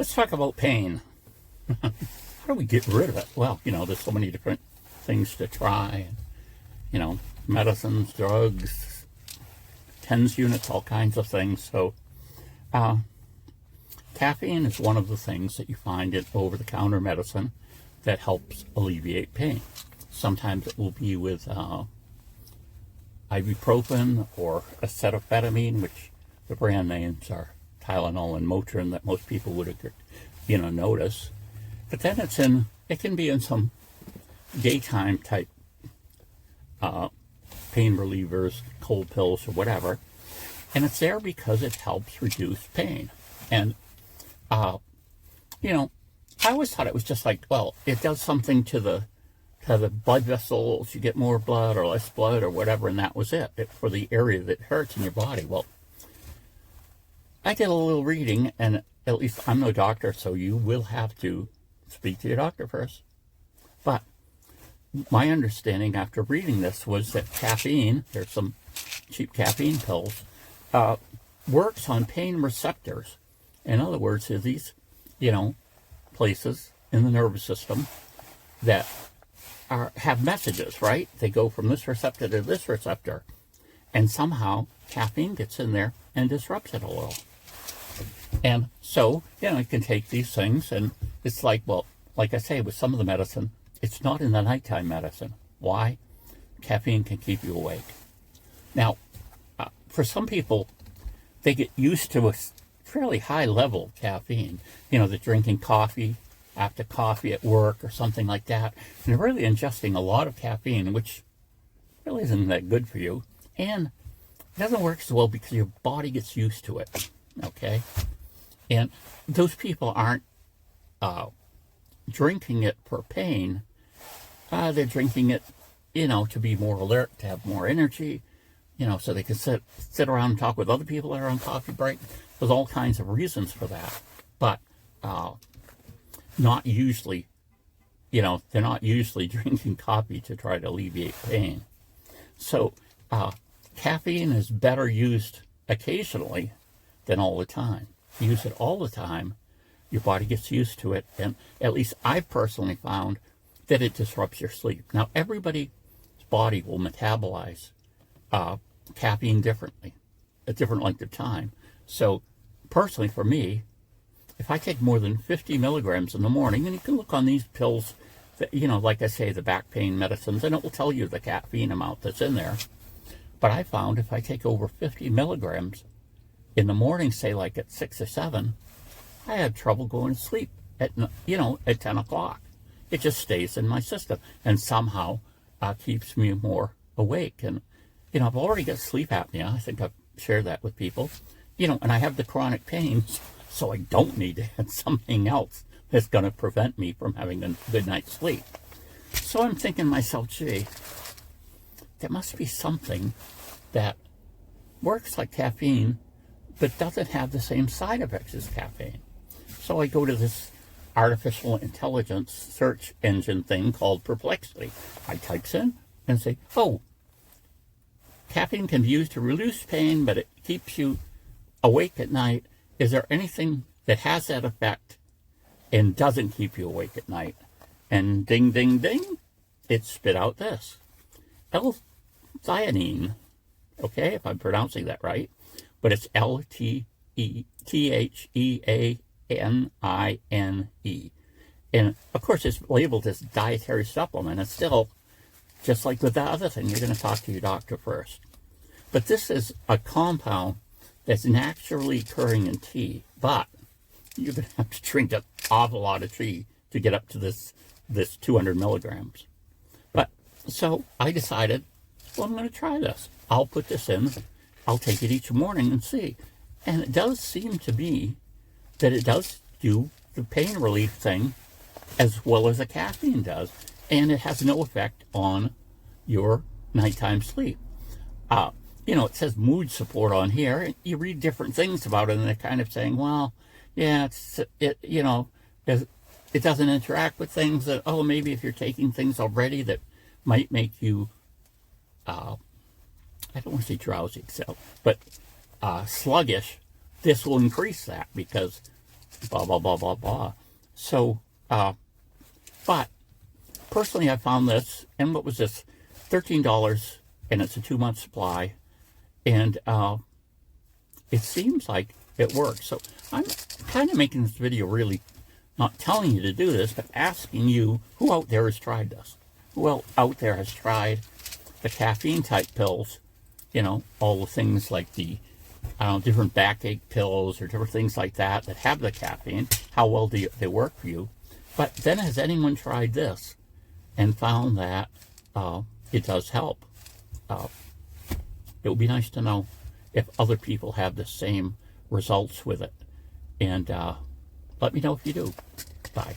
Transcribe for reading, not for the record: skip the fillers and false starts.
Let's talk about pain. How do we get rid of it? Well, there's so many different things to try. Medicines, drugs, TENS units, all kinds of things. So caffeine is one of the things that you find in over-the-counter medicine that helps alleviate pain. Sometimes it will be with ibuprofen or acetaminophen, which the brand names are Tylenol and Motrin that most people would notice. But then it can be in some daytime type pain relievers, cold pills or whatever. And it's there because it helps reduce pain. And, I always thought it was just like, well, it does something to the blood vessels, you get more blood or less blood or whatever, and that was it for the area that hurts in your body. Well, I did a little reading, and at least I'm no doctor, so you will have to speak to your doctor first. But my understanding after reading this was that caffeine, there's some cheap caffeine pills, works on pain receptors. In other words, there's these, places in the nervous system that have messages, right? They go from this receptor to this receptor, and somehow caffeine gets in there and disrupts it a little. And so, you can take these things, and it's like, well, like I say, with some of the medicine, it's not in the nighttime medicine. Why? Caffeine can keep you awake. Now, for some people, they get used to a fairly high level of caffeine. They're drinking coffee after coffee at work or something like that. And they're really ingesting a lot of caffeine, which really isn't that good for you. And it doesn't work so well because your body gets used to it. Okay? And those people aren't drinking it for pain. They're drinking it, to be more alert, to have more energy, so they can sit around and talk with other people that are on coffee break. There's all kinds of reasons for that. But not usually, they're not usually drinking coffee to try to alleviate pain. So caffeine is better used occasionally than all the time. If you use it all the time, your body gets used to it. And at least I've personally found that it disrupts your sleep. Now, everybody's body will metabolize caffeine differently, at different length of time. So personally, for me, if I take more than 50 milligrams in the morning, and you can look on these pills, that, like I say, the back pain medicines, and it will tell you the caffeine amount that's in there. But I found if I take over 50 milligrams in the morning, say like at 6 or 7, I have trouble going to sleep at 10 o'clock. It just stays in my system and somehow keeps me more awake. And, I've already got sleep apnea. I think I've shared that with people. And I have the chronic pains, so I don't need to have something else that's going to prevent me from having a good night's sleep. So I'm thinking to myself, gee, there must be something that works like caffeine, but doesn't have the same side effects as caffeine. So I go to this artificial intelligence search engine thing called Perplexity. I type in and say, oh, caffeine can be used to reduce pain, but it keeps you awake at night. Is there anything that has that effect and doesn't keep you awake at night? And ding, ding, ding, it spit out this. L-theanine, okay, if I'm pronouncing that right, but it's L-theanine. And, of course, it's labeled as dietary supplement. It's still, just like with the other thing, you're going to talk to your doctor first. But this is a compound that's naturally occurring in tea, but you're going to have to drink an awful lot of tea to get up to this 200 milligrams. But, so I decided, well, I'm going to try this. I'll put this in. I'll take it each morning and see. And it does seem to be that it does do the pain relief thing as well as the caffeine does. And it has no effect on your nighttime sleep. It says mood support on here. And you read different things about it, and they're kind of saying, well, yeah, it doesn't interact with things that, maybe if you're taking things already that might make you, I don't want to say drowsy, but sluggish, this will increase that because blah, blah, blah, blah, blah. So, but personally, I found this, and what was this? $13, and it's a 2-month supply, and it seems like it works. So I'm kind of making this video really not telling you to do this, but asking you who out there has tried this. Who out there has tried the caffeine type pills, you know, all the things like the different backache pills or different things like that that have the caffeine, how well do they work for you? But then has anyone tried this and found that it does help? It would be nice to know if other people have the same results with it. And let me know if you do. Bye.